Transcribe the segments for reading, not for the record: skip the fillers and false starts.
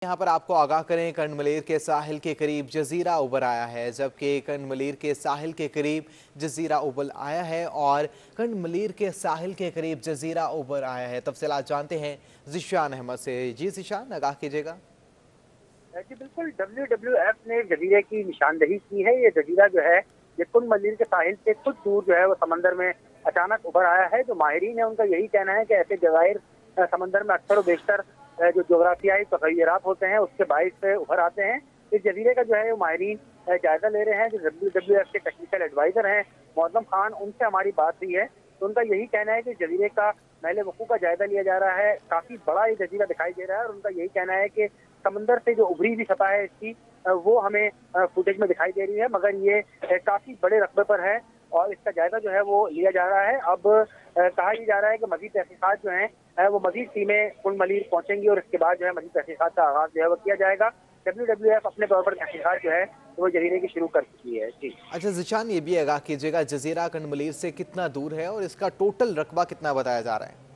यहाँ पर आपको आगाह करें, कंडमलेर के साहिल के करीब जजीरा उभर आया है, जबकि कंडमलेर के साहिल के करीब जजीरा उभर आया है और कंडमलेर के साहिल के करीब जजीरा उभर आया है। तफसीलात जानते हैं ज़िशान अहमद से। जी ज़िशान, आगाह कीजिएगा। जी बिल्कुल, WWF ने जजीरे की निशानदेही की है। ये जजीरा जो है ये कुंड के साहिल से कुछ दूर जो है वो समंदर में अचानक उभर आया है। जो माहिरीन है उनका यही कहना है कि ऐसे जज़ाइर समंदर में अक्सर व बेशतर जो जोग्राफियाई तग़य्युरात होते हैं उसके बाइस से उभर आते हैं। इस जजीरे का जो है वो माहिरीन जायजा ले रहे हैं। जो WWF के टेक्निकल एडवाइजर हैं मौज़म खान, उनसे हमारी बात हुई है तो उनका यही कहना है कि जजीरे का महल वक़ूफ़ का जायजा लिया जा रहा है। काफ़ी बड़ा ये जजीरा दिखाई दे रहा है और उनका यही कहना है कि समंदर से जो उभरी हुई सतह है इसकी वो हमें फुटेज में दिखाई दे रही है, मगर ये काफी बड़े रकबे पर है और इसका जायजा जो है वो लिया जा रहा है। अब कहा यह जा रहा है कि मजीद तहकीकात जो है वो मजीद टीमें कुंड मलीर पहुंचेंगी और इसके बाद जो है मजीद तहकीकात का आगाज जो है वो किया जाएगा। WWF अपने तौर पर तहकीकात जो है वो जजीरे की शुरू कर चुकी है। जी अच्छा ज़िशान, ये भी आगाह कीजिएगा, जजीरा कंडमलेर से कितना दूर है और इसका टोटल रकबा कितना बताया जा रहा है?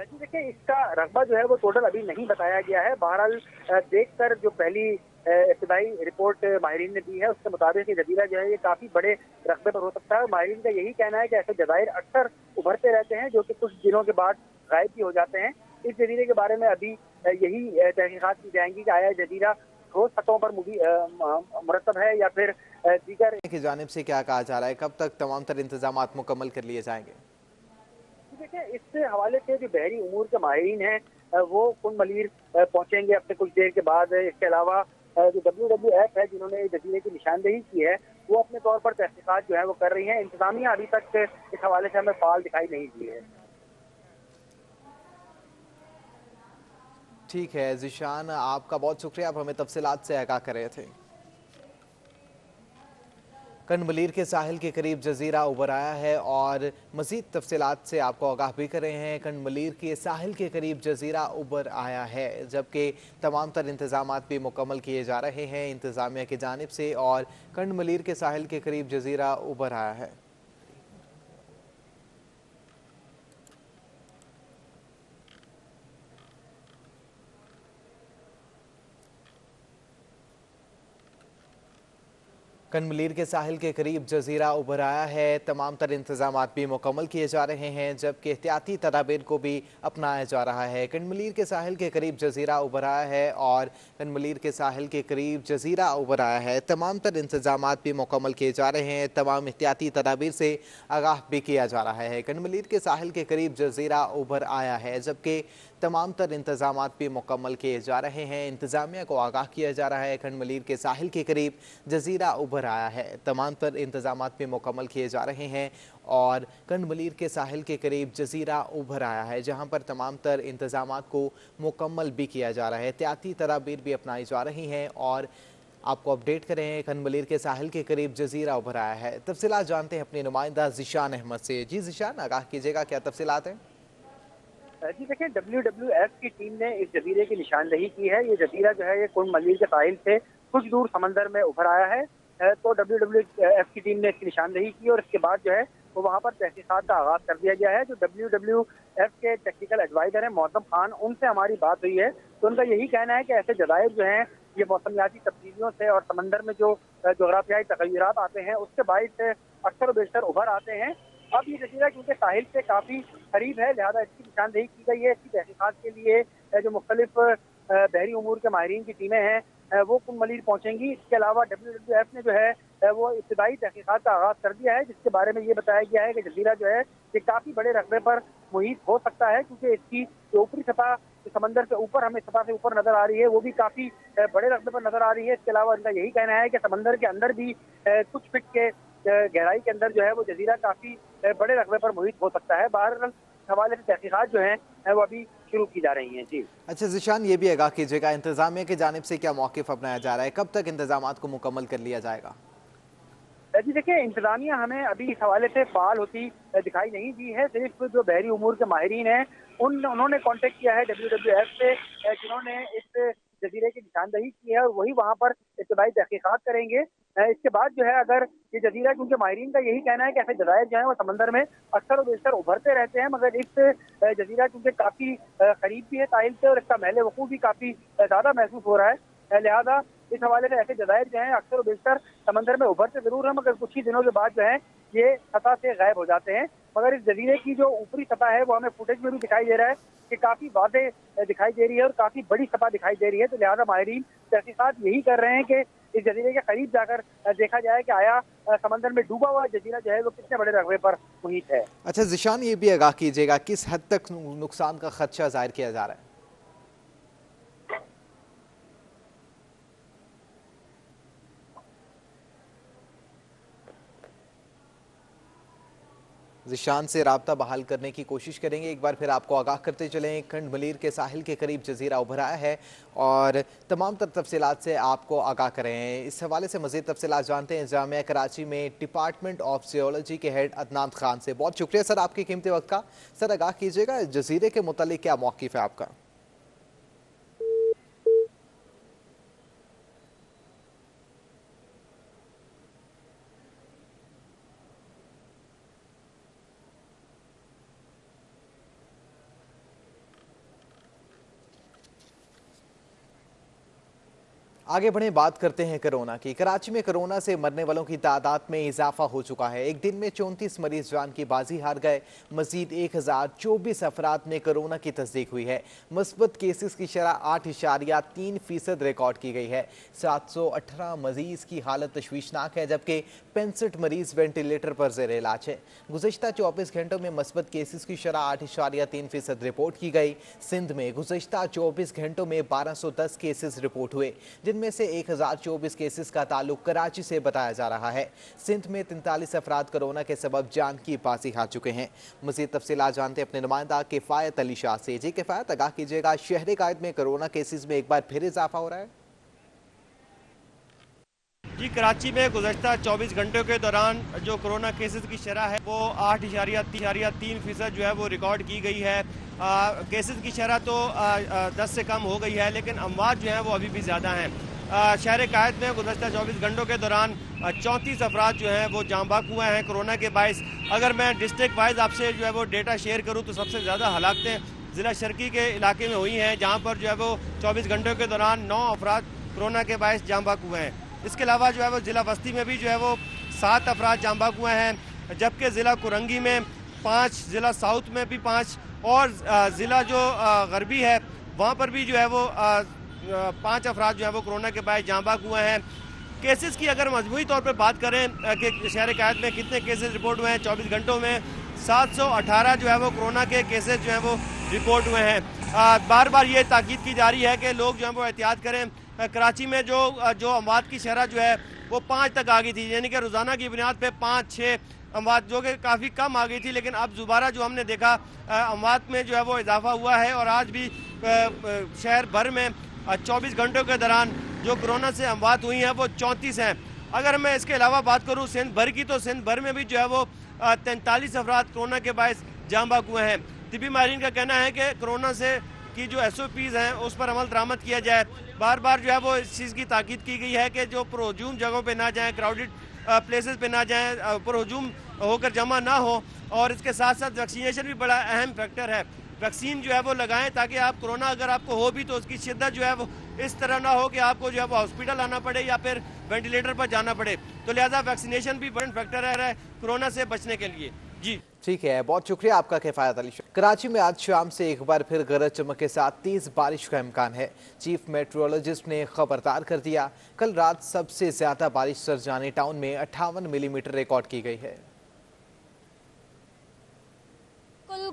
जी देखिए, इसका रकबा जो है वो टोटल अभी नहीं बताया गया है। बहरहाल देखकर जो पहली इब्तदाई रिपोर्ट माहिरीन ने दी है उसके मुताबिक ये जजीरा जो है ये काफी बड़े रकबे पर हो सकता है। माहिरीन का यही कहना है कि ऐसे जज़ाइर अक्सर उभरते रहते हैं जो कि कुछ दिनों के बाद गायब भी हो जाते हैं। इस जजीरे के बारे में अभी यही तहकीकात की जाएंगी कि आया जजीरा ठोस सतहों पर मुरतब है या फिर दीगर की जानिब से क्या कहा जा रहा है, कब तक तमाम तर इंतजाम मुकम्मल कर लिए जाएंगे? देखिए, इस हवाले से जो बहरी उमूर के माहिरीन हैं वो कुंड मलीर पहुंचेंगे अपने कुछ देर के बाद। इसके अलावा जो WWF है जिन्होंने जजीरे की निशानदेही की है वो अपने तौर पर तहकीकात जो है वो कर रही है। इंतजामिया अभी तक इस हवाले से हमें फाल दिखाई नहीं दी है। ठीक है ज़िशान, आपका बहुत शुक्रिया, आप हमें तफसीलात से आगाह कर रहे थे। कंडमलेर के साहिल के करीब जजीरा उभर आया है और मज़ीद तफसीलात से आपको आगाह भी कर रहे हैं। कंडमलेर के साहिल के करीब जजीरा उभर आया है, जबकि तमाम तर इंतजाम भी मुकम्मल किए जा रहे हैं इंतज़ामिया की जानिब से और कंडमलेर के साहिल के करीब जजीरा उभर आया है। कंडमलेर के साहिल के करीब जजीरा उभर आया है, तमाम तर इंतजाम भी मुकम्मल किए जा रहे हैं, जबकि एहतियाती तदाबीर को भी अपनाया जा रहा है। कंडमलेर के साहिल के करीब जजीरा उभर आया है और कंडमलेर के साहिल के करीब जजीरा उभर आया है, तमाम तर इंतजाम भी मुकम्मल किए जा रहे हैं, तमाम एहतियाती तदाबीर से आगाह भी किया जा रहा है। कंडमलेर के साहिल के करीब जजीरा उभर आया है, जबकि तमाम तर इंतजाम भी मुकम्मल किए जा रहे हैं, इंतजामिया को आगाह किया जा रहा है। कंडमलेर के साहिल के करीब जजीरा उभर आया है, तमाम तर इंतजाम भी मुकम्मल किए जा रहे हैं और कंडमलेर के साहिल के करीब जजीरा उभर आया है, जहां पर तमाम तर इंतजाम को मुकम्मल भी किया जा रहा है, एहतियाती तदाबीर भी अपनाई जा रही हैं और आपको अपडेट करें कंडमलेर के साहिल के करीब जजीरा उभर आया है। तफसीलात जानते हैं अपने नुमाइंदा ज़िशान अहमद से। जी ज़िशान, आगाह कीजिएगा, क्या तफसीलात हैं? जी देखिए, WWF की टीम ने इस जजीरे की निशानदेही की है। ये जजीरा जो है ये कुंड मलीर के साहिल से कुछ दूर समंदर में उभर आया है। तो WWF की टीम ने इसकी निशानदेही की और इसके बाद जो है वो वहाँ पर तहकीकात का आगाज कर दिया गया है। जो WWF के टेक्निकल एडवाइजर हैं मौज़म खान, उनसे हमारी बात हुई है तो उनका यही कहना है कि ऐसे जज़ाइर जो हैं ये मौसमियाती तब्दीलियों से और समंदर में जो जोग्राफियाई तग़य्युरात आते हैं उसके बाइस अक्सर व बेशतर उभर आते हैं। अब ये जजीरा क्योंकि साहिल से काफी करीब है लिहाजा इसकी निशानदेही की गई है। इसकी तहकीकात के लिए जो मुख्तलिफ बहरी उमूर के माहिरीन की टीमें हैं वो कुंड मलीर पहुंचेंगी। इसके अलावा WWF ने जो है वो इब्तदाई तहकीकात का आगाज कर दिया है, जिसके बारे में ये बताया गया है कि जजीरा जो है ये काफी बड़े रकबे पर मुहित हो सकता है, क्योंकि इसकी जो ऊपरी सतह समंदर से ऊपर हमें सतह से ऊपर नजर आ रही है वो भी काफी बड़े रकबे पर नजर आ रही है। इसके अलावा इनका यही कहना है कि समंदर के अंदर भी कुछ फीट के गहराई के अंदर जो है वो जजीरा काफी बड़े रकबे पर मुहित हो सकता है। बहरहाल हवाले से तहकीकात जो है वो अभी शुरू की जा रही हैं। जी अच्छा ज़िशान, ये भी आगाह कीजिएगा, इंतज़ामिया की जानिब से क्या मौक़िफ़ अपनाया जा रहा है, कब तक इंतजामात को मुकम्मल कर लिया जाएगा? जी देखिए, इंतजामिया हमें अभी इस हवाले से फ़ाल होती दिखाई नहीं दी है। सिर्फ जो बहरी उमूर के माहिरीन हैं उन्होंने कॉन्टेक्ट किया है WWF से, जिन्होंने इस जजीरे की निशानदेही की है और वही वहाँ पर इब्तदाई तहकीकात करेंगे। इसके बाद जो है अगर ये जजीरा, क्योंकि माहिरीन का यही कहना है कि ऐसे जजायर जो है वो समंदर में अक्सर और बेशतर उभरते रहते हैं, मगर इस जजीरा क्योंकि काफी करीब भी है साहिल से और इसका महल वकूफ भी काफी ज्यादा महसूस हो रहा है, लिहाजा इस हवाले से ऐसे जजायर जो है अक्सर और बेशतर समंदर में उभरते जरूर है, मगर कुछ ही दिनों के बाद जो है ये सतह से गायब हो जाते हैं। मगर इस जजीरे की जो ऊपरी सतह है वो हमें फुटेज में भी दिखाई दे रहा है कि काफी वादे दिखाई दे रही है और काफी बड़ी सतह दिखाई दे रही है। तो लिहाजा माहिरीन तहकीकात यही कर रहे हैं कि इस जजीरे के करीब जाकर देखा जाए कि आया समंदर में डूबा हुआ जजीरा जो है वो कितने बड़े रकबे पर मुहित है। अच्छा ज़िशान, ये भी आगाह कीजिएगा किस हद तक नुकसान का खदशा जाहिर किया जा रहा है? ज़िशान से राब्ता बहाल करने की कोशिश करेंगे। एक बार फिर आपको आगाह करते चलें, खंड मलीर के साहिल के करीब जजीरा उभर आया है और तमाम तर तफसीलात से आपको आगाह करें। इस हवाले से मज़ीद तफसीलात जानते हैं जामिया कराची में डिपार्टमेंट ऑफ जियोलॉजी के हेड अदनान खान से। बहुत शुक्रिया सर आपके कीमती वक्त का। सर आगाह कीजिएगा जजीरे के मुतालिक क्या मौक़िफ़ है आपका? आगे बढ़े, बात करते हैं कोरोना की। कराची में कोरोना से मरने वालों की तादाद में इजाफा हो चुका है। एक दिन में 34 मरीज जान की बाजी हार गए। मजीद 1024 अफराद में कोरोना की तस्दीक हुई है। मुस्बत केसेस की शरह 8.3% रिकॉर्ड की गई है। 718 मरीज की हालत तशवीशनाक है, जबकि 65 मरीज वेंटिलेटर पर जेर इलाज है। गुज़श्ता 24 घंटों में मुस्बत केसेस की शरह 8.3% रिपोर्ट की गई। सिंध में गुज़श्ता 24 घंटों में 1210 केसेस रिपोर्ट हुए, जिनमें से 1024 केसेस का ताल्लुक कराची से बताया जा रहा है। सिंध में 43 अफराद कोरोना के सबब जान की बाजी हार चुके हैं। मज़ीद तफसीलात जानते अपने नुमाइंदा किफ़ायत अली शाह से। जी किफ़ायत, आगाह कीजिएगा शहर कायद में कोरोना केसेस में एक बार फिर इजाफा हो रहा है? जी, कराची में गुज़श्ता 24 घंटों के दौरान जो कोरोना केसेस की शरह है वो 8.3% जो है वो रिकॉर्ड की गई है। केसेस की शरह तो 10 से कम हो गई है, लेकिन अमवात जो हैं वो अभी भी ज़्यादा हैं। शहर कायद में गुज़श्ता 24 घंटों के दौरान 34 अफराद जो हैं वो जाँ बाक हुए हैं कोरोना के बायस। अगर मैं डिस्ट्रिक्ट वाइज आपसे जो है वो डेटा शेयर करूँ तो सबसे ज़्यादा हलाकतें ज़िला शर्की के इलाके में हुई हैं, जहाँ पर जो है वो 24 घंटों के दौरान 9 अफराद कोरोना के बायस जाँ बाक हुए हैं। इसके अलावा जो है वो ज़िला बस्ती में भी जो है वो 7 अफराद जाँ बाक हुए हैं, जबकि ज़िला कुरंगी में 5, ज़िला साउथ में भी 5 और ज़िला जो गरबी है वहाँ पर भी जो है वो 5 अफराद जो है वो कोरोना के बायस जाँ बाक हुए हैं। केसेस की अगर मजमूई तौर पर बात करें कि शहर कायद में कितने केसेस रिपोर्ट हुए हैं 24 घंटों में, 718 जो है वो कोरोना के केसेस जो हैं वो रिपोर्ट हुए हैं। बार बार ये ताकीद की जा रही है कि लोग जो है वो एहतियात करें। कराची में जो अमवात की शरह जो है वो 5 तक आ गई थी, यानी कि रोज़ाना की बुनियाद पे 5-6 अमवात जो कि काफ़ी कम आ गई थी, लेकिन अब दोबारा जो हमने देखा अमवात में जो है वो इजाफा हुआ है और आज भी शहर भर में 24 घंटों के दौरान जो कोरोना से अमवात हुई हैं वो 34 हैं। अगर मैं इसके अलावा बात करूँ सिंध भर की, तो सिंध भर में भी जो है वो 43 अफराद कोरोना के बायस जाँ बाक हुए हैं। तिबी माहिरीन का कहना है कि कोरोना से की जो SOPs हैं उस पर अमल दरामद किया जाए। बार बार जो है वो इस चीज़ की ताकीद की गई है कि जो पुरहजूम जगहों पे ना जाएं, क्राउडेड प्लेसेस पे ना जाएं, पुरहजूम होकर जमा ना हो। और इसके साथ साथ वैक्सीनेशन भी बड़ा अहम फैक्टर है। वैक्सीन जो है वो लगाएं ताकि आप कोरोना अगर आपको हो भी तो उसकी शिद्दत जो है वो इस तरह ना हो कि आपको जो है वो हॉस्पिटल आना पड़े या फिर वेंटिलेटर पर जाना पड़े। तो लिहाजा वैक्सीनेशन भी बड़ा फैक्टर है कोरोना से बचने के लिए। जी ठीक है, बहुत शुक्रिया आपका किफ़ायत अली शाह। कराची में आज शाम से एक बार फिर गरज चमक के साथ तेज बारिश का इम्कान है। चीफ मेट्रोलॉजिस्ट ने खबरदार कर दिया। कल रात सबसे ज्यादा बारिश सरजानी टाउन में 58 मिलीमीटर रिकॉर्ड की गई है।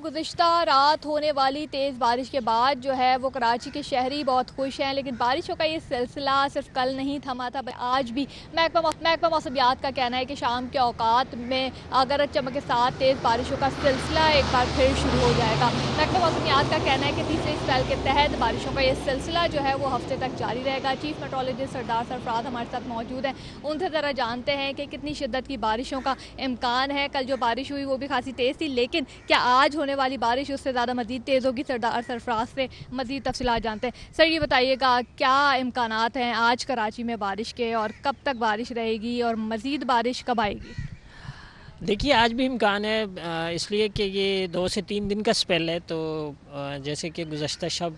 गुज़िश्ता रात होने वाली तेज़ बारिश के बाद जो है वो कराची के शहरी बहुत खुश हैं, लेकिन बारिशों का ये सिलसिला सिर्फ कल नहीं थमा था, आज भी महकमा मौसमियात का कहना है कि शाम के औकात में गरज चमक के साथ तेज़ बारिशों का सिलसिला एक बार फिर शुरू हो जाएगा। महकमा मौसमियात का कहना है कि तीसरे स्पेल के तहत बारिशों का ये सिलसिला जो है वो हफ्ते तक जारी रहेगा। चीफ मेट्रोलॉजिस्ट सरदार सरफराज हमारे साथ मौजूद हैं, उनसे ज़रा जानते हैं कि कितनी शिद्दत की बारिशों का इम्कान है। कल जो बारिश हुई वो भी खासी तेज़ थी, लेकिन क्या आज होने वाली बारिश उससे ज़्यादा मज़ीद तेज़ होगी। सरदार सरफराज से मज़ीद तफसीलात जानते हैं। सर ये बताइएगा क्या इम्कानात हैं आज कराची में बारिश के, और कब तक बारिश रहेगी और मज़ीद बारिश कब आएगी? देखिए आज भी इम्कान है, इसलिए कि ये 2 से 3 दिन का स्पेल है। तो जैसे कि गुज़श्ता शब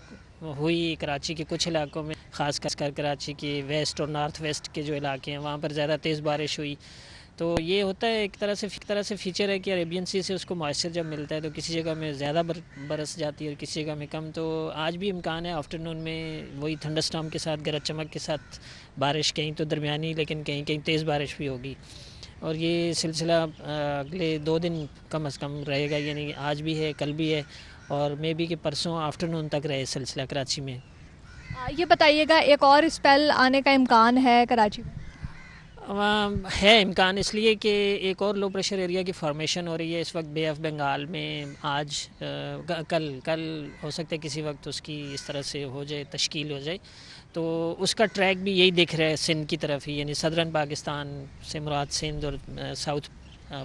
हुई कराची के कुछ इलाकों में, ख़ास कर कराची के वेस्ट और नॉर्थ वेस्ट के जो इलाके हैं वहाँ पर ज़्यादा तेज़ बारिश हुई। तो ये होता है एक तरह से फीचर है कि अरेबियन सी से उसको मॉइस्चर जब मिलता है तो किसी जगह में ज़्यादा बरस जाती है और किसी जगह में कम। तो आज भी इम्कान है आफ्टरनून में वही थंडरस्टॉर्म के साथ, गरज चमक के साथ बारिश, कहीं तो दरमियानी लेकिन कहीं कहीं तेज़ बारिश भी होगी। और ये सिलसिला अगले 2 दिन कम से कम रहेगा, यानी आज भी है, कल भी है, और मे बी कि परसों आफ्टरनून तक रहे सिलसिला कराची में। ये बताइएगा एक और स्पेल आने का इम्कान है कराची में? है इम्कान, इसलिए कि एक और लो प्रेशर एरिया की फॉर्मेशन हो रही है इस वक्त बे ऑफ बंगाल में। आज कल हो सकता है किसी वक्त उसकी इस तरह से हो जाए, तश्कील हो जाए। तो उसका ट्रैक भी यही दिख रहा है सिंध की तरफ ही, यानी सदरन पाकिस्तान से मुराद सिंध और साउथ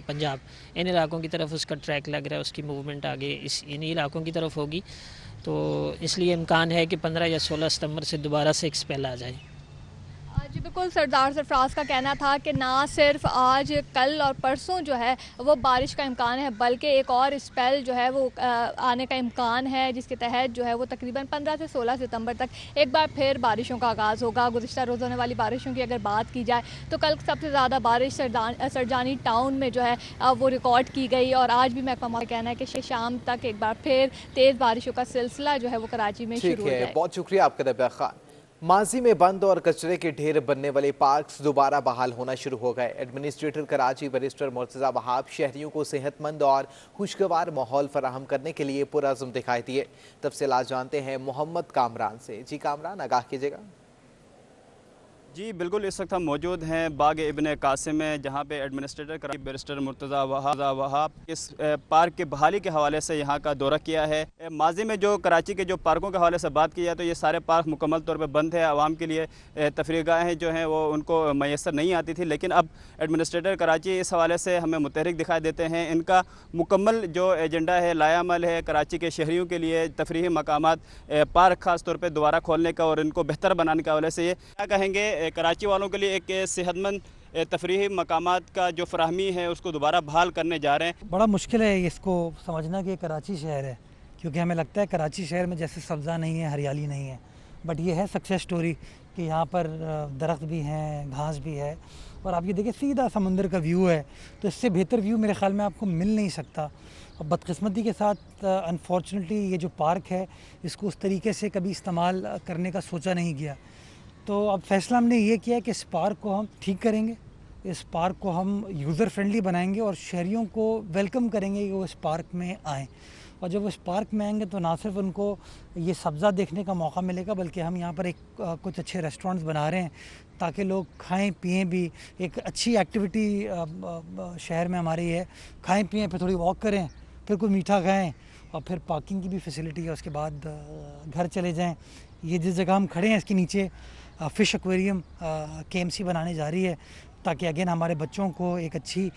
पंजाब, इन इलाकों की तरफ उसका ट्रैक लग रहा है। उसकी मूवमेंट आगे इन्हीं इलाकों की तरफ होगी। तो इसलिए इम्कान है कि 15 या 16 सितंबर से दोबारा से एक स्पेल आ जाए। जी बिल्कुल, सरदार सरफराज का कहना था कि ना सिर्फ आज, कल और परसों जो है वो बारिश का इम्कान है, बल्कि एक और स्पेल जो है वो आने का इम्कान है, जिसके तहत जो है वो तकरीबन 15 से 16 सितंबर तक एक बार फिर बारिशों का आगाज़ होगा। गुज़िश्ता रोज़ होने वाली बारिशों की अगर बात की जाए तो कल सबसे ज़्यादा बारिश सरजानी टाउन में जो है वो रिकॉर्ड की गई, और आज भी महकमा का कहना है कि शाम तक एक बार फिर तेज़ बारिशों का सिलसिला जो है वो कराची में शुरू हो जाए। बहुत शुक्रिया आपका रबिया खान। माजी में बंद और कचरे के ढेर बनने वाले पार्क्स दोबारा बहाल होना शुरू हो गए। एडमिनिस्ट्रेटर कराची बैरिस्टर मुर्तज़ा वहाब शहरियों को सेहतमंद और खुशगवार माहौल फराहम करने के लिए पुरअज़्म दिखाई दिए। तफसीलात जानते हैं मोहम्मद कामरान से। जी कामरान, आगाह कीजिएगा। जी बिल्कुल, इस वक्त हम मौजूद हैं बाग इब्न कासिम में, जहाँ पे एडमिनिस्ट्रेटर कराची बैरिस्टर मुर्तज़ा वहाब इस पार्क की बहाली के हवाले से यहाँ का दौरा किया है। माजी में जो कराची के जो पार्कों के हवाले से बात की जाए तो ये सारे पार्क मुकम्मल तौर पे बंद है। आवाम के लिए तफरीहगाहें जो हैं वो उनको मैसर नहीं आती थी, लेकिन अब एडमिनिस्ट्रेटर कराची इस हवाले से हमें मुतहरिक दिखाई देते हैं। इनका मुकम्मल जो एजेंडा है, लायामल है कराची के शहरियों के लिए तफरीही मकामात, पार्क ख़ास तौर पर दोबारा खोलने का और इनको बेहतर बनाने के हवाले से। ये क्या कहेंगे कराची वालों के लिए एक सेहतमंद तफरीही मकामात का जो फराहमी है उसको दोबारा बहाल करने जा रहे हैं? बड़ा मुश्किल है इसको समझना कि कराची शहर है, क्योंकि हमें लगता है कराची शहर में जैसे सब्ज़ा नहीं है, हरियाली नहीं है, बट ये है सक्सेस स्टोरी कि यहाँ पर दरख्त भी हैं, घास भी है, और आप ये देखिए सीधा समंदर का व्यू है। तो इससे बेहतर व्यू मेरे ख्याल में आपको मिल नहीं सकता। और बदकिस्मती के साथ अनफॉर्चुनेटली ये जो पार्क है इसको उस तरीके से कभी इस्तेमाल करने का सोचा नहीं गया। तो अब फैसला हमने ये किया कि इस पार्क को हम ठीक करेंगे, इस पार्क को हम यूज़र फ्रेंडली बनाएंगे और शहरियों को वेलकम करेंगे कि वो इस पार्क में आएँ। और जब वो इस पार्क में आएंगे तो ना सिर्फ उनको ये सब्ज़ा देखने का मौका मिलेगा, बल्कि हम यहाँ पर कुछ अच्छे रेस्टोरेंट्स बना रहे हैं ताकि लोग खाएं पिएं भी। एक अच्छी एक्टिविटी शहर में हमारी है, खाएं पिएं, फिर थोड़ी वॉक करें, फिर कुछ मीठा खाएँ, और फिर पार्किंग की भी फैसिलिटी है। उसके बाद घर चले जाएँ। ये जिस जगह हम खड़े हैं इसके नीचे फ़िश एक्वेरियम KMC बनाने जा रही है, ताकि अगेन हमारे बच्चों को एक अच्छी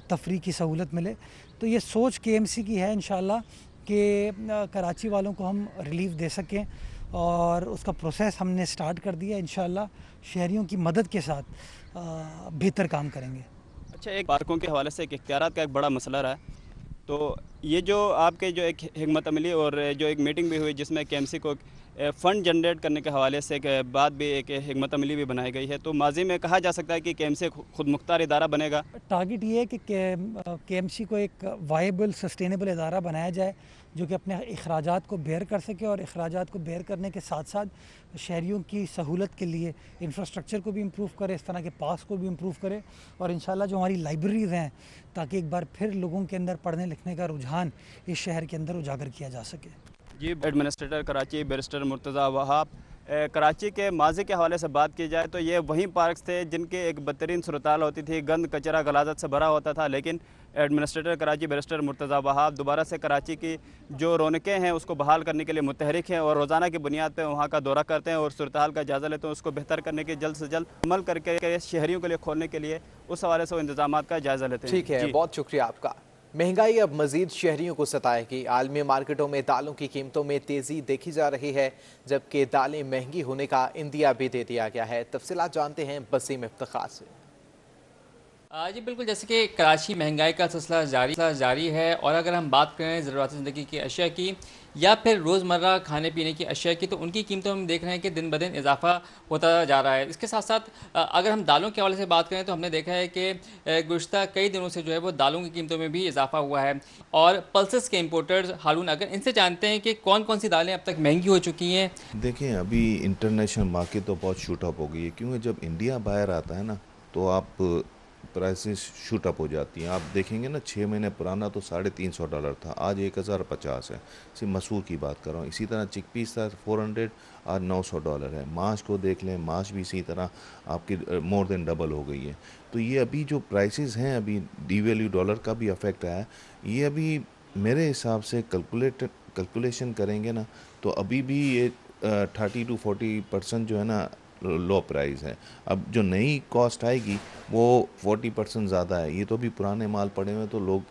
तफरीह की सहूलत मिले। तो ये सोच KMC की है इंशाल्लाह कि कराची वालों को हम रिलीफ दे सकें, और उसका प्रोसेस हमने स्टार्ट कर दिया। इंशाल्लाह शहरियों की मदद के साथ बेहतर काम करेंगे। अच्छा, एक पार्कों के हवाले से एक इख्तियारात का एक बड़ा मसला रहा है, तो ये जो आपके जो एक हिकमत अमली और जो एक मीटिंग भी हुई जिसमें KMC को फ़ंड जनरेट करने के हवाले से के बाद भी एक हिकमत अमली भी बनाई गई है, तो माजी में कहा जा सकता है कि KMC खुद मुख्तार इदारा बनेगा? टारगेट ये है कि KMC को एक वायबल सस्टेनेबल इदारा बनाया जाए जो कि अपने अखराजात को बेयर कर सके, और अखराजात को बेयर करने के साथ साथ शहरियों की सहूलत के लिए इंफ्रास्ट्रक्चर को भी इम्प्रूव करे, इस तरह के पास को भी इम्प्रूव करे, और इंशाल्लाह जो हमारी लाइब्रेरीज़ हैं ताकि एक बार फिर लोगों के अंदर पढ़ने लिखने का रुझान इस शहर के अंदर उजागर किया जा सके। जी, एडमिनिस्ट्रेटर कराची बैरिस्टर मुर्तज़ा वहाब। कराची के माजी के हवाले से बात की जाए तो ये वही पार्क्स थे जिनके एक बदतरीन सूरत-ए-हाल होती थी, गंद कचरा गलाजत से भरा होता था, लेकिन एडमिनिस्ट्रेटर कराची बैरिस्टर मुर्तज़ा वहाब दोबारा से कराची की जो रौनकें हैं उसको बहाल करने के लिए मुतहरिक हैं, और रोज़ाना की बुनियाद पर वहाँ का दौरा करते हैं और सूरत-ए-हाल का जायज़ा लेते हैं, उसको बेहतर करने के जल्द से जल्द अमल करके शहरियों के लिए खोलने के लिए उस हवाले से इंतजाम का जायज़ा लेते हैं। ठीक है, बहुत शुक्रिया आपका। महंगाई अब मजीद शहरियों को सताएगी। आलमी मार्केटों में दालों की कीमतों में तेजी देखी जा रही है, जबकि दालें महंगी होने का इंदिया भी दे दिया गया है। तफसीलात जानते हैं वसीम इफ्तिखार से। जी बिल्कुल, जैसे कि कराची महंगाई का सिलसिला जारी है, और अगर हम बात करें ज़रूरत ज़िंदगी की अशिया की या फिर रोज़मर्रा खाने पीने की अशिया की, तो उनकी कीमतों में हम देख रहे हैं कि दिन ब दिन इजाफा होता जा रहा है। इसके साथ साथ अगर हम दालों के हवाले से बात करें तो हमने देखा है कि गुज़श्ता कई दिनों से जो है वो दालों की कीमतों में भी इजाफा हुआ है। और पल्सेस के इंपोर्टर्स हारून अगर इनसे जानते हैं कि कौन कौन सी दालें अब तक महंगी हो चुकी हैं। देखें, अभी इंटरनेशनल मार्केट तो बहुत शूट अप हो गई है, क्योंकि जब इंडिया बाहर आता है ना तो आप प्राइसेस शूट अप हो जाती हैं। आप देखेंगे ना, 6 महीने पुराना तो $350 था, आज 1050 है। सिर्फ मसूर की बात कर रहा हूँ। इसी तरह चिकपीस था 400, आज $900 है। माश को देख लें, माश भी इसी तरह आपकी मोर देन डबल हो गई है। तो ये अभी जो प्राइसेस हैं, अभी डीवैल्यू डॉलर का भी अफेक्ट आया है। ये अभी मेरे हिसाब से कैलकुलेशन करेंगे ना तो अभी भी ये 30 to 40% जो है ना लो प्राइस है। अब जो नई कॉस्ट आएगी वो 40% ज़्यादा है। ये तो भी पुराने माल पड़े हुए तो लोग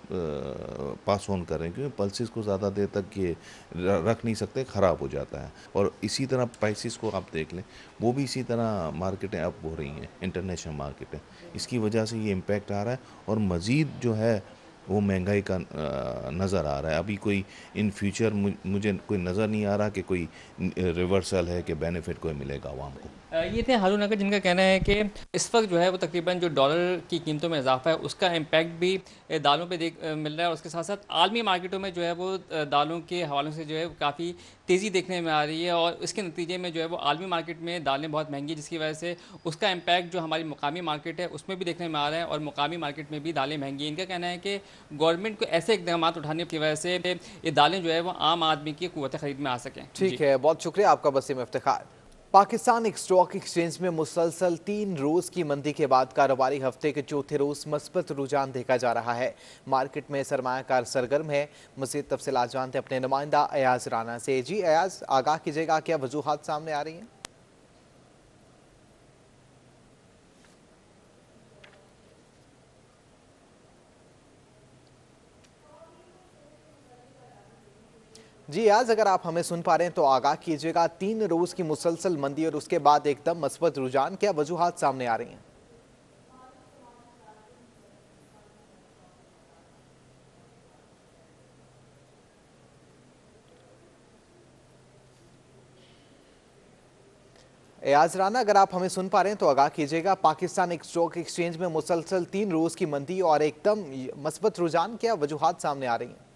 पास ऑन कर रहे हैं, क्योंकि पल्सेस को ज़्यादा देर तक ये रख नहीं सकते, ख़राब हो जाता है। और इसी तरह प्राइसेस को आप देख लें, वो भी इसी तरह मार्केटें अप हो रही हैं, इंटरनेशनल मार्केटें। इसकी वजह से ये इम्पेक्ट आ रहा है और मज़ीद जो है वो महंगाई का नज़र आ रहा है। अभी कोई इन फ्यूचर मुझे कोई नज़र नहीं आ रहा कि कोई रिवर्सल है कि बेनिफिट कोई मिलेगा आवाम को। ये थे हारून अगर, जिनका कहना है कि इस वक्त जो है वो तकरीबन जो डॉलर की कीमतों में इजाफा है उसका इम्पैक्ट भी दालों पे मिल रहा है, और उसके साथ साथ आलमी मार्केटों में जो है वो दालों के हवालों से जो है वो काफ़ी तेज़ी देखने में आ रही है, और इसके नतीजे में जो है वो आलमी मार्केट में दालें बहुत महंगी, जिसकी वजह से उसका इम्पैक्ट जो हमारी मुकामी मार्केट है उसमें भी देखने में आ रहा है, और मुकामी मार्केट में भी दालें महंगी। इनका कहना है कि गवर्नमेंट को ऐसे इकदाम उठाने की वजह से ये दालें जो है वो आम आदमी की क़ुव्वत ख़रीद में आ सकें। ठीक है, बहुत शुक्रिया आपका वसीम इफ्तिखार। पाकिस्तान स्टॉक एक्सचेंज में मुसलसल 3 रोज की मंदी के बाद कारोबारी हफ्ते के चौथे रोज मस्बत रुझान देखा जा रहा है। मार्केट में सरमायाकार सरगर्म है। मज़ीद तफसीलात जानते अपने नुमाइंदा अयाज राना से। जी अयाज, आगाह कीजिएगा, क्या वजूहात सामने आ रही हैं? जी आज अगर आप हमें सुन पा रहे हैं तो आगाह कीजिएगा। 3 रोज की मुसलसल मंदी और उसके बाद एकदम मस्बत रुझान, क्या वजूहात सामने आ रही हैं? एयाज राना, अगर आप हमें सुन पा रहे हैं तो आगाह कीजिएगा। पाकिस्तान स्टॉक एक्सचेंज में मुसलसल 3 रोज की मंदी और एकदम मस्बत रुझान, क्या वजूहात सामने आ रही हैं?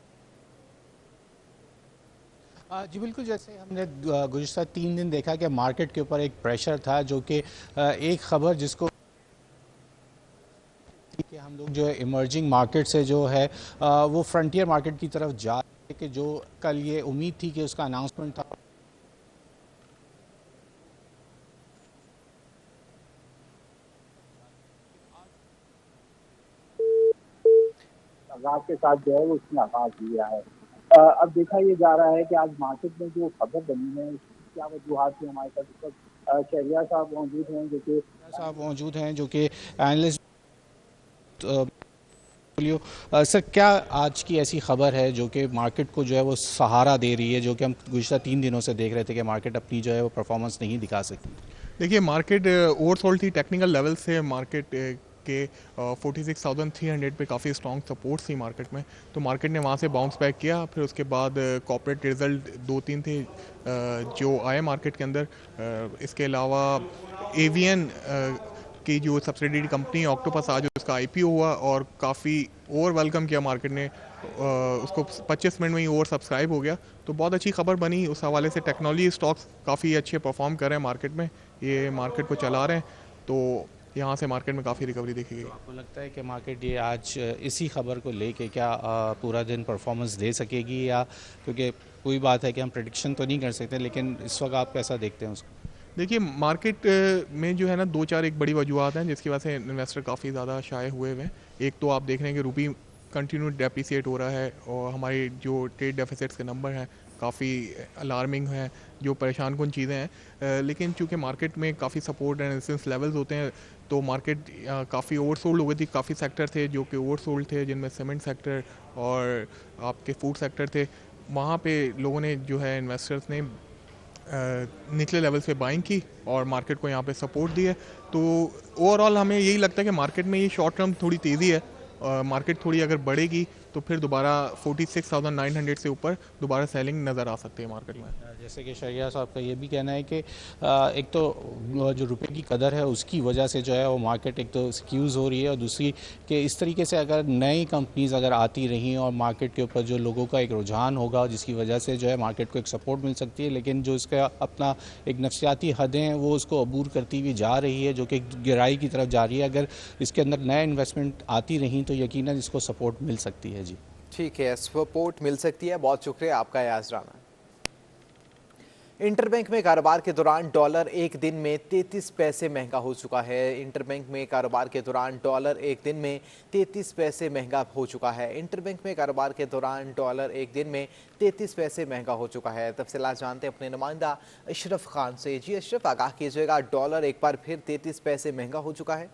जी बिल्कुल, जैसे हमने गुज़िश्ता 3 दिन देखा कि मार्केट के ऊपर एक प्रेशर था, जो कि एक ख़बर जिसको कि हम लोग जो है इमर्जिंग मार्केट से जो है वो फ्रंटियर मार्केट की तरफ जा रहे हैं, कि जो कल ये उम्मीद थी कि उसका अनाउंसमेंट था। आगाज के साथ जो है वो उसने आगाज किया है। अब देखा ये जा रहा है कि आज मार्केट में जो खबर बनी है क्या वजूहात है। हमारे साथ इस वक्त शहरियार साहब मौजूद हैं जो कि एनालिस्ट। सर, क्या आज की ऐसी खबर है जो कि मार्केट को जो है वो सहारा दे रही है, जो कि हम गुज़िश्ता 3 दिनों से देख रहे थे कि मार्केट अपनी जो है वो परफॉर्मेंस नहीं दिखा सकती? देखिए, मार्केट ओवरसोल्ड थी। टेक्निकल लेवल से मार्केट के 46,300 पे काफ़ी स्ट्रॉन्ग सपोर्ट थी मार्केट में, तो मार्केट ने वहाँ से बाउंस बैक किया। फिर उसके बाद कॉर्पोरेट रिजल्ट 2-3 थे जो आए मार्केट के अंदर। इसके अलावा एवियन की जो सब्सिडियरी कंपनी ऑक्टोपस, आज उसका आईपीओ हुआ और काफ़ी ओवर वेलकम किया मार्केट ने उसको। 25 मिनट में ही ओवर सब्सक्राइब हो गया, तो बहुत अच्छी खबर बनी उस हवाले से। टेक्नोलॉजी स्टॉक्स काफ़ी अच्छे परफॉर्म कर रहे हैं मार्केट में, ये मार्केट को चला रहे हैं, तो यहाँ से मार्केट में काफ़ी रिकवरी देखी गई। आपको लगता है कि मार्केट ये आज इसी खबर को लेके क्या पूरा दिन परफॉर्मेंस दे सकेगी, या क्योंकि कोई बात है कि हम प्रेडिक्शन तो नहीं कर सकते, लेकिन इस वक्त आप कैसा देखते हैं उसको? देखिए, मार्केट में जो है ना 2-4 एक बड़ी वजूहत हैं जिसकी वजह से इन्वेस्टर काफ़ी ज़्यादा शाये हुए हैं। एक तो आप देख रहे हैं कि रुपी कंटिन्यू डेप्रिसिएट हो रहा है और हमारी जो ट्रेड डेफिसिट्स के नंबर हैं काफ़ी अलार्मिंग है, जो परेशान कुन चीज़ें हैं। लेकिन चूँकि मार्केट में काफ़ी सपोर्ट एंड रेजिस्टेंस लेवल्स होते हैं, तो मार्केट काफ़ी ओवरसोल्ड हो गई थी। काफ़ी सेक्टर थे जो कि ओवरसोल्ड थे, जिनमें सीमेंट सेक्टर और आपके फूड सेक्टर थे। वहाँ पे लोगों ने जो है इन्वेस्टर्स ने निचले लेवल से बाइंग की और मार्केट को यहाँ पे सपोर्ट दिया। तो ओवरऑल हमें यही लगता है कि मार्केट में ये शॉर्ट टर्म थोड़ी तेज़ी है। मार्केट थोड़ी अगर बढ़ेगी तो फिर दोबारा 46,900 से ऊपर दोबारा सेलिंग नज़र आ सकती है मार्केट में। जैसे कि शरिया साहब का ये भी कहना है कि एक तो जो रुपए की कदर है उसकी वजह से जो है वो मार्केट एक तो स्क्यूज़ हो रही है, और दूसरी कि इस तरीके से अगर नई कंपनीज अगर आती रहीं और मार्केट के ऊपर जो लोगों का एक रुझान होगा जिसकी वजह से जो है मार्केट को एक सपोर्ट मिल सकती है, लेकिन जो इसका अपना एक नफ्सियाती हदें हैं वो उसको अबूर करती हुई जा रही है, जो कि गिराई की तरफ जा रही है। अगर इसके अंदर नए इन्वेस्टमेंट आती रहीं तो यकीनन इसको सपोर्ट मिल सकती है। जी ठीक है, सपोर्ट मिल सकती है। बहुत शुक्रिया आपका याज राना। इंटरबैंक में कारोबार के दौरान डॉलर एक दिन में 33 पैसे महंगा हो चुका है। इंटरबैंक में कारोबार के दौरान डॉलर एक दिन में 33 पैसे महंगा हो चुका है। इंटरबैंक में कारोबार के दौरान डॉलर एक दिन में 33 पैसे महंगा हो चुका है। तफसीलात जानते हैं अपने नुमाइंदा अशरफ खान से। जी अशरफ, आगाह कीजिएगा, डॉलर एक बार फिर 33 पैसे महंगा हो चुका है।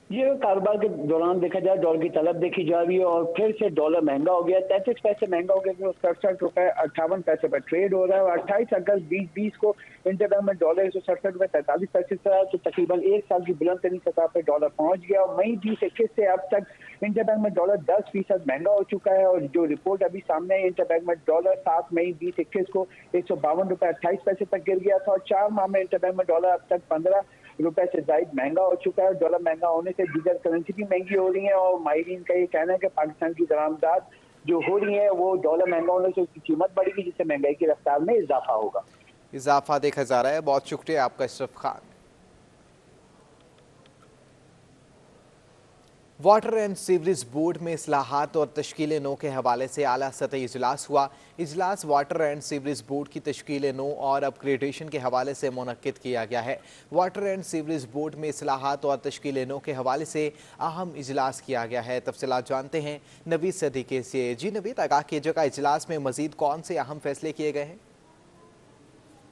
ये कारोबार के दौरान देखा जाए डॉलर की तलब देखी जा रही है और फिर से डॉलर महंगा हो गया, 33 पैसे महंगा हो गया, 67.58 पर ट्रेड हो रहा है। और 28 अगस्त 2020 को इंटरबैंक में डॉलर 167.43 था, तो तकरीबन एक साल की बुलंद तरीन सतह पर डॉलर पहुंच गया। और मई 2021 से अब तक इंटरबैंक में डॉलर 10% महंगा हो चुका है। और जो रिपोर्ट अभी सामने है, इंटरबैंक में डॉलर 7 मई 2021 को 152.28 तक गिर गया था, और 4 माह में इंटरबैंक में डॉलर अब तक 15 रुपए से ज्यादा महंगा हो चुका है। डॉलर महंगा होने से दीगर करेंसी भी महंगी हो रही है, और माहिरीन का ये कहना है कि पाकिस्तान की दरामदात जो हो रही है वो डॉलर महंगा होने से उसकी कीमत बढ़ेगी, जिससे महंगाई की रफ्तार में इजाफा होगा। इजाफा देखा जा रहा है। बहुत शुक्रिया आपका Ashraf Khan. Water and sewerage board में इस्लाहात और तश्कील नो के हवाले से आला सतही इजलास हुआ। इजलास वाटर एंड सीवरेज बोर्ड की तश्कील नो और अपग्रेडेशन के हवाले से मुनक्किद किया गया है। वाटर एंड सीवरेज बोर्ड में इस्लाहात और तश्कील नो के हवाले से अहम इजलास किया गया है। तफसीलात जानते हैं नवीद सदीकी से। जी नवीद, आगाह कीजिएगा, इजलास में मजीद कौन से अहम फैसले किए गए हैं?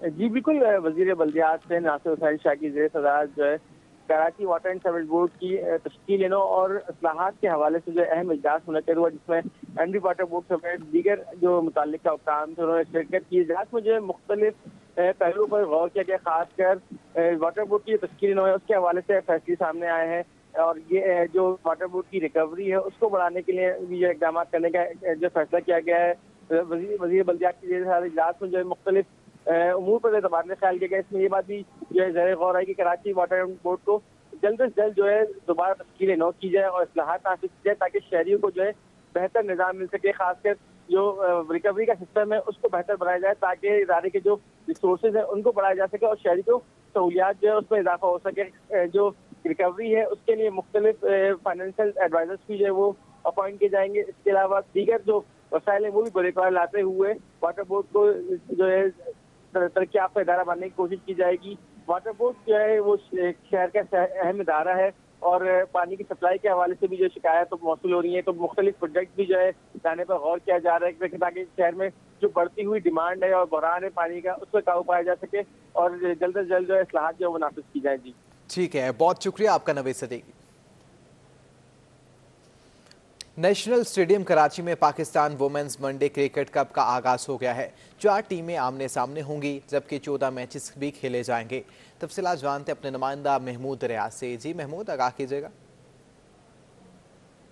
जी बिल्कुल, वजीर बल्दियात से नासिर हुसैन शाह की ज़ेर सदारत जो है Karachi water and sewerage board की तश्कील और इस्लाहात के हवाले से जो अहम इजलास मुनक्किद हुआ, जिसमें एमडी वाटर बोर्ड समेत दीगर जो मुताल्लिका हुक्काम थे उन्होंने शिरकत की। इजलास में जो है मुख्तलिफ पहलुओं पर गौर किया गया, खासकर वाटर बोर्ड की तश्कील है उसके हवाले से फैसले सामने आए हैं। और ये जो वाटर बोर्ड की रिकवरी है उसको बढ़ाने के लिए भी जो इकदाम करने का जो फैसला किया गया है। वजीर बल्दियात की इजलास में जो है मुख्तलिफ उमूर पर तबादला ख्याल किया गया। इसमें ये बात भी जो है ज़ेर गौर है कि कराची वाटर बोर्ड को जल्द से जल्द जो है दोबारा तश्कील नौ की जाए और इस्लाहात नाफिज की जाए, ताकि शहरियों को जो है बेहतर निज़ाम मिल सके। खासकर जो रिकवरी का सिस्टम है उसको बेहतर बनाया जाए, ताकि इदारे के जो रिसोर्सेज हैं उनको बढ़ाया जा सके और शहरी को सहूलियात जो है उसमें इजाफा हो सके। जो रिकवरी है उसके लिए मुख्तलिफ फाइनेंशियल एडवाइजर्स भी जो है वो अपॉइंट किए जाएंगे। इसके अलावा दीगर जो वसाइल है वो भी बरकरार लाते हुए वाटर बोर्ड को जो है तरक्की याफ्ता इदारा बनने की कोशिश की जाएगी। वाटर बोर्ड जो है वो शहर का अहम इदारा है और पानी की सप्लाई के हवाले से भी जो शिकायत तो मौसूल हो रही है, तो मुख्तलिफ प्रोजेक्ट भी जो है लाने पर गौर किया जा रहा है, ताकि शहर में जो बढ़ती हुई डिमांड है और बहरान है पानी का उस पर काबू पाया जा सके और जल्द से जल्द जो है इस्लाहात जो है वो नाफिज की जाए। जी ठीक है, बहुत शुक्रिया आपका नवीद सदीकी। नेशनल स्टेडियम कराची में Pakistan women's one day cricket cup का आगाज हो गया है। 4 टीमें आमने सामने होंगी, जबकि 14 मैचेस भी खेले जाएंगे। तफसीलात जानते अपने नुमाइंदा महमूद रियाज से। जी महमूद, आगाह कीजिएगा।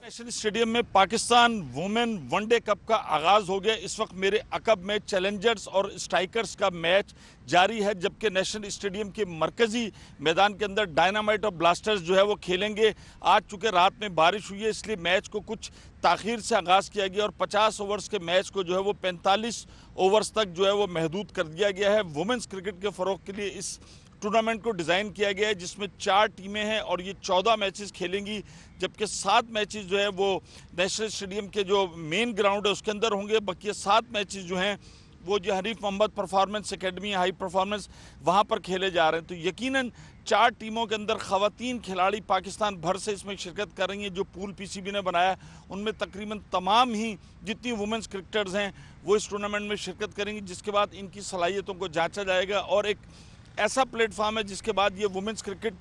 नेशनल स्टेडियम में पाकिस्तान वुमेन वनडे कप का आगाज हो गया। इस वक्त मेरे अकब में चैलेंजर्स और स्ट्राइकर्स का मैच जारी है, जबकि नेशनल स्टेडियम के मरकजी मैदान के अंदर डायनामाइट और ब्लास्टर्स जो है वो खेलेंगे। आज चूंकि रात में बारिश हुई है इसलिए मैच को कुछ ताखीर से आगाज़ किया गया और 50 ओवर्स के मैच को जो है वो 45 ओवर्स तक जो है वो महदूद कर दिया गया है। वुमेन्स क्रिकेट के फ़रोग के लिए इस टूर्नामेंट को डिज़ाइन किया गया है, जिसमें 4 टीमें हैं और ये 14 मैचेस खेलेंगी, जबकि 7 मैचेस जो है वो नेशनल स्टेडियम के जो मेन ग्राउंड है उसके अंदर होंगे। बाकी 7 मैचेस जो हैं वो जो Hanif Mohammad performance academy high performance वहाँ पर खेले जा रहे हैं। तो यकीनन 4 टीमों के अंदर ख़वातीन खिलाड़ी पाकिस्तान भर से इसमें शिरकत कर रही हैं। जो पूल पीसीबी ने बनाया उनमें तकरीबन तमाम ही जितनी वुमेंस क्रिकेटर्स हैं वो इस टूर्नामेंट में शिरकत करेंगी, जिसके बाद इनकी सलाहियतों को जांचा जाएगा और एक ऐसा प्लेटफॉर्म है जिसके बाद ये वुमेंस क्रिकेट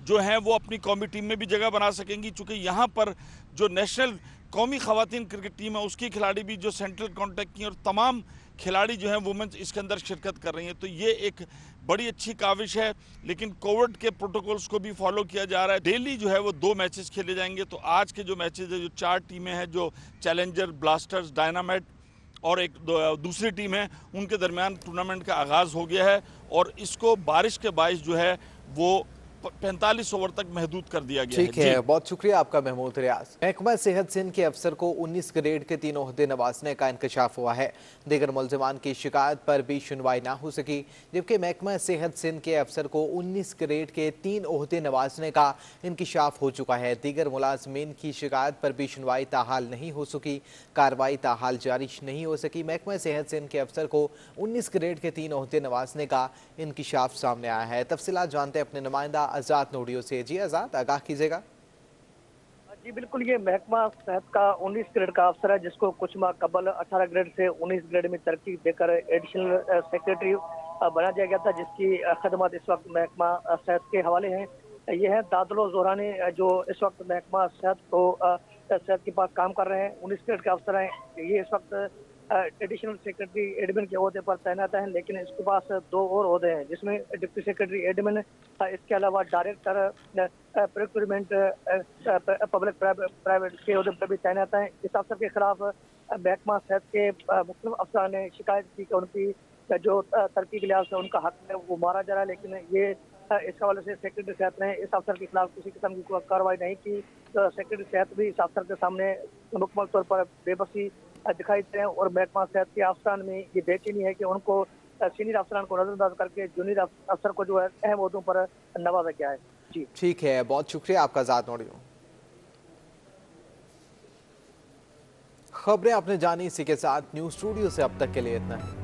जो है वो अपनी कौमी टीम में भी जगह बना सकेंगी। चूँकि यहाँ पर जो नेशनल कौमी ख़वातीन क्रिकेट टीम है उसकी खिलाड़ी भी जो सेंट्रल कॉन्टैक्ट की और तमाम खिलाड़ी जो हैं वुमेंस इसके अंदर शिरकत कर रही हैं। तो ये एक बड़ी अच्छी काविश है, लेकिन कोविड के प्रोटोकॉल्स को भी फॉलो किया जा रहा है। डेली जो है वो 2 मैचेस खेले जाएंगे। तो आज के जो मैचेस है, जो 4 टीमें हैं, जो चैलेंजर, ब्लास्टर्स, डायनामाइट और एक दूसरी टीम है, उनके दरमियान टूर्नामेंट का आगाज़ हो गया है और इसको बारिश के बाइस जो है वो 45 ओवर तक महदूद कर दिया गया है। ठीक है, बहुत शुक्रिया आपका महमूद रियाज। महकमा सेहत सिंध के अफसर को 19 ग्रेड के 3 ओहदे नवाजने का इंकशाफ हुआ है। दीगर मुल्जिमान की शिकायत पर भी सुनवाई ना हो सकी, जबकि महकमा सेहत सिंध के अफसर को 19 ग्रेड के 3 ओहदे नवाजने का इंकशाफ हो चुका है। दीगर मुलाजमीन की शिकायत पर भी सुनवाई ताहाल नहीं हो सकी, कार्रवाई ताहाल जारी नहीं हो सकी। महकमा सेहत सिंध के अफसर को 19 ग्रेड के 3 ओहदे नवाजने का इंकशाफ सामने आया है। तफसीलात जानते अपने नुमाइंदा आज़ाद नोडियो से। जी आज़ाद, आगाह कीजिएगा। जी बिल्कुल, ये महकमा सेहत का 19 ग्रेड का अफसर है जिसको कुछ माह कबल 18 ग्रेड से 19 ग्रेड में तरक्की देकर एडिशनल सेक्रेटरी बना दिया गया था, जिसकी खदमात इस वक्त महकमा सेहत के हवाले हैं। ये है दादलो जोरानी जो इस वक्त महकमा सेहत के पास काम कर रहे हैं। 19 ग्रेड के अफसर हैं। ये इस वक्त एडिशनल सेक्रेटरी एडमिन के ओहदे पर तैनात हैं, लेकिन इसके पास 2 और ओहदे हैं जिसमें डिप्टी सेक्रेटरी एडमिन, इसके अलावा डायरेक्टर प्रोक्योरमेंट पब्लिक प्राइवेट के ओहदे पर भी तैनात हैं। इस अफसर के खिलाफ महकमा सेहत के मुख्तलिफ अफसरान ने शिकायत की कि उनकी जो तरक्की के लिहाज से उनका हक है वो मारा जा रहा है, लेकिन ये इस हवाले से सेक्रेटरी सेहत ने इस अफसर के खिलाफ किसी किस्म की कोई कार्रवाई नहीं की। तो सेक्रेटरी सेहत भी इस अफसर के सामने मुकम्मल तौर पर बेबसी दिखाई दे रहे हैं और महकमा सेहत के अफसरान में ये बेचैनी है कि उनको सीनियर अफसरान को नजरअंदाज करके जूनियर अफसर को जो है अहम ओहदों पर नवाजा गया है। जी ठीक है, बहुत शुक्रिया आपका आज़ाद नोडियो। खबरें आपने जानी, इसी के साथ न्यूज़ स्टूडियो से अब तक के लिए इतना है।